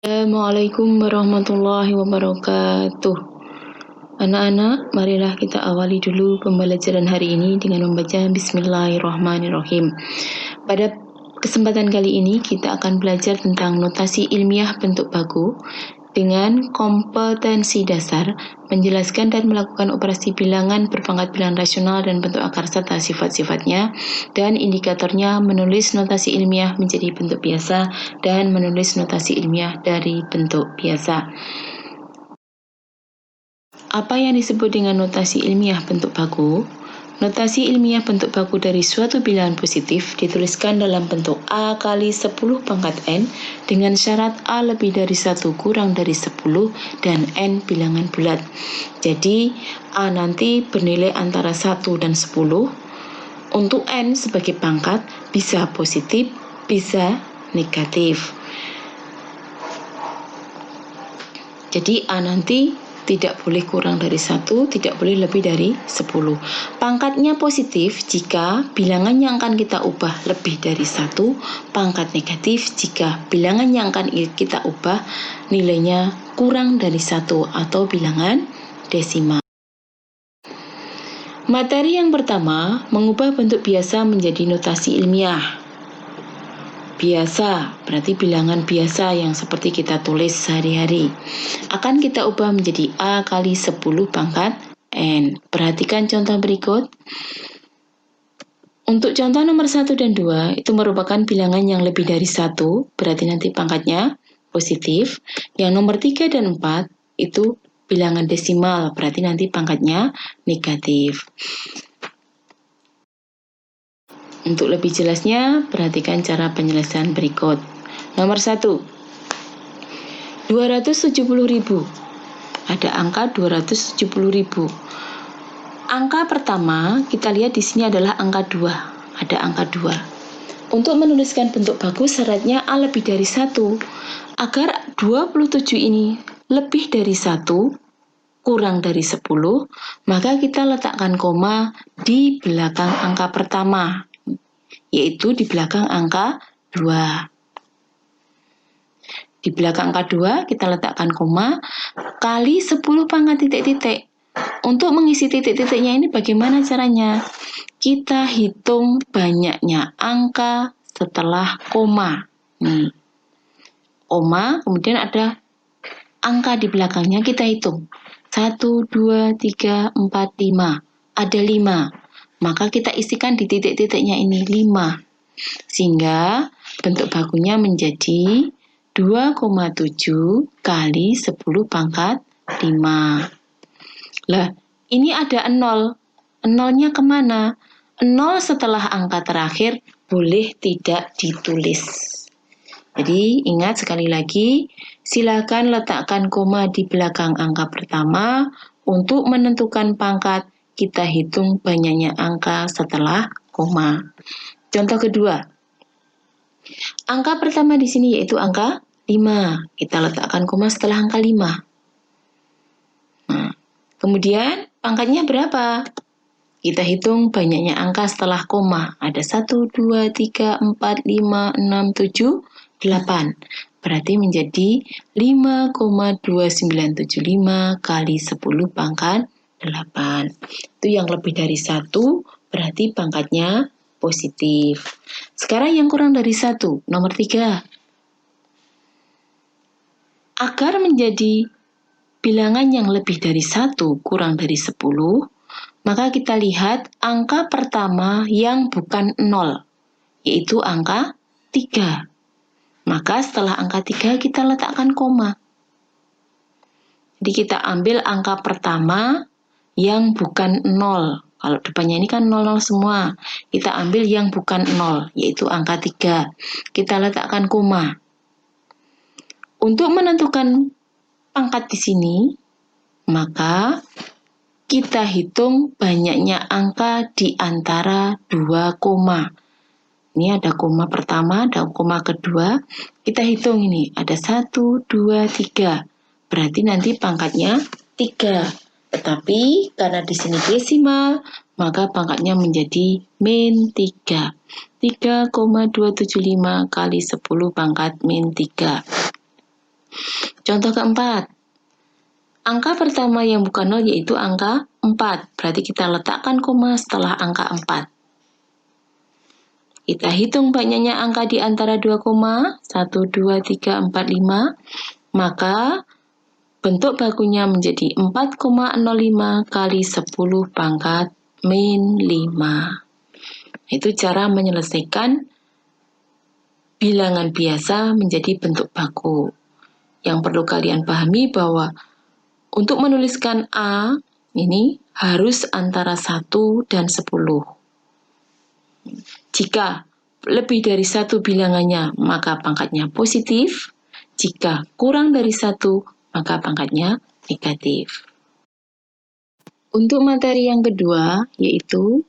Assalamualaikum warahmatullahi wabarakatuh. Anak-anak, marilah kita awali dulu pembelajaran hari ini dengan membaca Bismillahirrahmanirrahim. Pada kesempatan kali ini kita akan belajar tentang notasi ilmiah bentuk baku dengan kompetensi dasar, menjelaskan dan melakukan operasi bilangan berpangkat bilangan rasional dan bentuk akar serta sifat-sifatnya, dan indikatornya menulis notasi ilmiah menjadi bentuk biasa dan menulis notasi ilmiah dari bentuk biasa. Apa yang disebut dengan notasi ilmiah bentuk baku? Notasi ilmiah bentuk baku dari suatu bilangan positif dituliskan dalam bentuk A kali 10 pangkat N dengan syarat A lebih dari 1 kurang dari 10 dan N bilangan bulat. Jadi A nanti bernilai antara 1 dan 10. Untuk N sebagai pangkat bisa positif, bisa negatif. Jadi A nanti tidak boleh kurang dari 1, tidak boleh lebih dari 10. Pangkatnya positif jika bilangan yang akan kita ubah lebih dari 1, pangkat negatif jika bilangan yang akan kita ubah nilainya kurang dari 1 atau bilangan desimal. Materi yang pertama, mengubah bentuk biasa menjadi notasi ilmiah. Biasa, berarti bilangan biasa yang seperti kita tulis sehari-hari. Akan kita ubah menjadi A kali 10 pangkat N. Perhatikan contoh berikut. Untuk contoh nomor 1 dan 2, itu merupakan bilangan yang lebih dari 1, berarti nanti pangkatnya positif. Yang nomor 3 dan 4, itu bilangan desimal, berarti nanti pangkatnya negatif. Untuk lebih jelasnya, perhatikan cara penyelesaian berikut. Nomor 1, 270.000. Ada angka 270.000. Angka pertama, kita lihat di sini adalah angka 2. Ada angka 2. Untuk menuliskan bentuk baku, syaratnya A lebih dari 1. Agar 27 ini lebih dari 1, kurang dari 10, maka kita letakkan koma di belakang angka pertama, yaitu di belakang angka 2. Di belakang angka 2 kita letakkan koma kali 10 pangkat titik-titik. Untuk mengisi titik-titiknya ini bagaimana caranya? Kita hitung banyaknya angka setelah koma. Koma, kemudian ada angka di belakangnya, kita hitung. 1, 2, 3, 4, 5. Ada 5. Maka kita isikan di titik-titiknya ini 5. Sehingga bentuk bakunya menjadi 2,7 kali 10 pangkat 5. Lah, ini ada 0. 0-nya kemana? 0 setelah angka terakhir boleh tidak ditulis. Jadi, ingat sekali lagi, silakan letakkan koma di belakang angka pertama. Untuk menentukan pangkat, kita hitung banyaknya angka setelah koma. Contoh kedua. Angka pertama di sini yaitu angka 5. Kita letakkan koma setelah angka 5. Nah, kemudian pangkatnya berapa? Kita hitung banyaknya angka setelah koma. Ada 1, 2, 3, 4, 5, 6, 7, 8. Berarti menjadi 5,2975 kali 10 pangkat 8. Itu yang lebih dari 1, berarti pangkatnya positif. Sekarang yang kurang dari 1, nomor 3. Agar menjadi bilangan yang lebih dari 1 kurang dari 10, maka kita lihat angka pertama yang bukan 0, yaitu angka 3. Maka setelah angka 3 kita letakkan koma. Jadi kita ambil angka pertama yang bukan 0. Kalau depannya ini kan 00 semua. Kita ambil yang bukan 0, yaitu angka 3. Kita letakkan koma. Untuk menentukan pangkat di sini, maka kita hitung banyaknya angka di antara 2 koma. Ini ada koma pertama, ada koma kedua. Kita hitung ini, ada 1, 2, 3. Berarti nanti pangkatnya 3. Tetapi karena di sini desimal, maka pangkatnya menjadi min 3. 3,275 kali 10 pangkat min 3. Contoh keempat. Angka pertama yang bukan 0 yaitu angka 4. Berarti kita letakkan koma setelah angka 4. Kita hitung banyaknya angka di antara dua koma. 1, 2, 3, 4, 5. Maka bentuk bakunya menjadi 4,05 kali 10 pangkat min 5. Itu cara menyelesaikan bilangan biasa menjadi bentuk baku. Yang perlu kalian pahami bahwa untuk menuliskan A ini harus antara 1 dan 10. Jika lebih dari 1 bilangannya, maka pangkatnya positif. Jika kurang dari 1, maka pangkatnya negatif. Untuk materi yang kedua, yaitu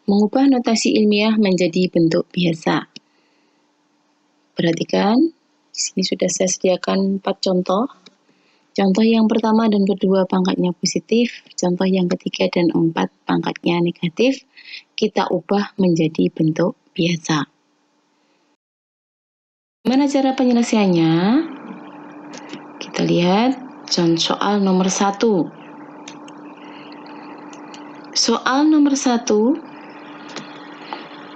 mengubah notasi ilmiah menjadi bentuk biasa. Perhatikan, di sini sudah saya sediakan 4 contoh. Contoh yang pertama dan kedua pangkatnya positif, contoh yang ketiga dan 4 pangkatnya negatif, kita ubah menjadi bentuk biasa. Gimana cara penyelesaiannya? Kita lihat soal nomor 1. Soal nomor 1,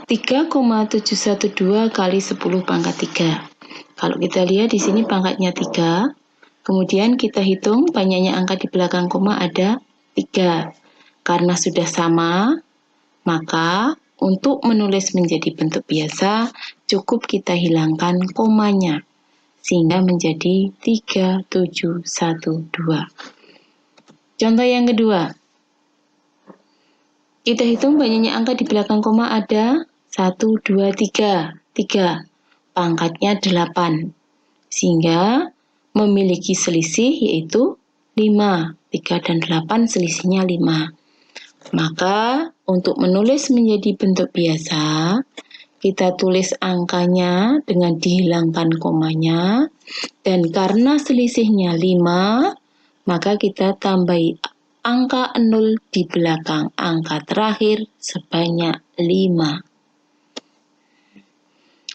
3,712 kali 10 pangkat 3. Kalau kita lihat di sini pangkatnya 3, kemudian kita hitung banyaknya angka di belakang koma ada 3. Karena sudah sama, maka untuk menulis menjadi bentuk biasa, cukup kita hilangkan komanya, sehingga menjadi 3712. Contoh yang kedua, kita hitung banyaknya angka di belakang koma ada 1, 2, 3. 3, pangkatnya 8, sehingga memiliki selisih yaitu 5. 3 dan 8 selisihnya 5. Maka untuk menulis menjadi bentuk biasa, kita tulis angkanya dengan dihilangkan komanya, dan karena selisihnya 5, maka kita tambahi angka 0 di belakang angka terakhir sebanyak 5.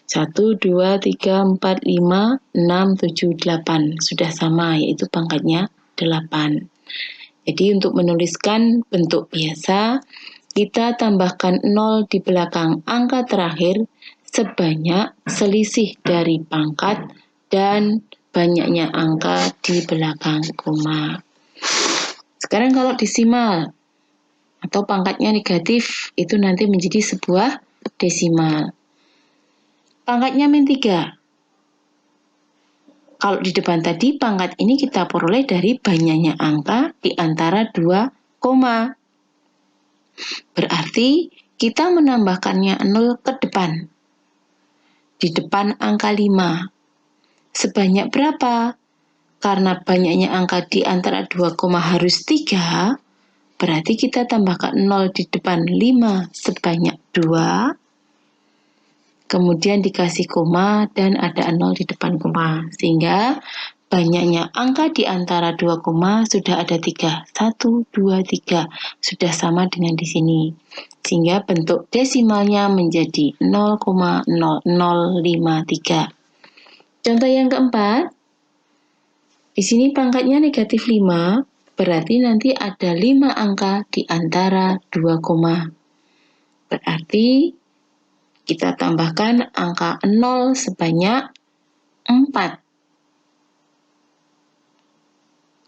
1, 2, 3, 4, 5, 6, 7, 8. Sudah sama, yaitu pangkatnya 8. Jadi untuk menuliskan bentuk biasa, kita tambahkan 0 di belakang angka terakhir sebanyak selisih dari pangkat dan banyaknya angka di belakang koma. Sekarang kalau desimal atau pangkatnya negatif, itu nanti menjadi sebuah desimal. Pangkatnya min 3. Kalau di depan tadi, pangkat ini kita peroleh dari banyaknya angka di antara dua koma. Berarti kita menambahkannya 0 ke depan. Di depan angka 5. Sebanyak berapa? Karena banyaknya angka di antara dua koma harus 3, berarti kita tambahkan 0 di depan 5 sebanyak 2. Kemudian dikasih koma dan ada 0 di depan koma. Sehingga banyaknya angka di antara dua koma sudah ada 3. 1, 2, 3. Sudah sama dengan di sini. Sehingga bentuk desimalnya menjadi 0,0053. Contoh yang keempat. Di sini pangkatnya negatif 5. Berarti nanti ada 5 angka di antara dua koma. Berarti kita tambahkan angka 0 sebanyak 4.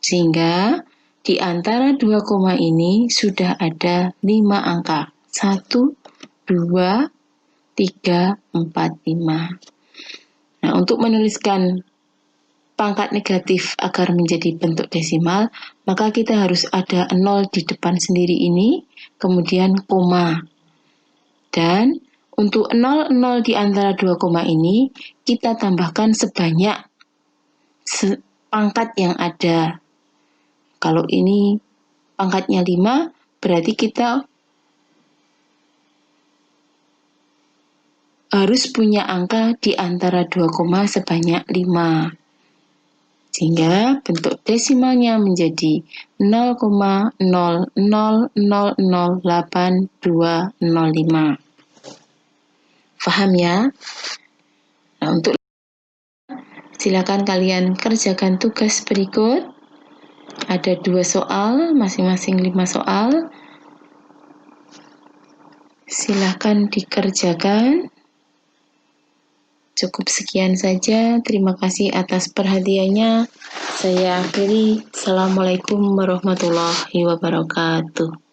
Sehingga di antara dua koma ini sudah ada 5 angka. 1, 2, 3, 4, 5. Nah, untuk menuliskan pangkat negatif agar menjadi bentuk desimal, maka kita harus ada 0 di depan sendiri ini, kemudian koma. Dan untuk 0 di antara dua koma ini, kita tambahkan sebanyak pangkat yang ada. Kalau ini pangkatnya 5, berarti kita harus punya angka di antara dua koma sebanyak 5. Sehingga bentuk desimalnya menjadi 0,00008205. Paham ya? Nah, untuk Silakan kalian kerjakan tugas berikut. Ada 2 soal, masing-masing 5 soal. Silakan dikerjakan. Cukup sekian saja. Terima kasih atas perhatiannya. Saya akhiri. Assalamualaikum warahmatullahi wabarakatuh.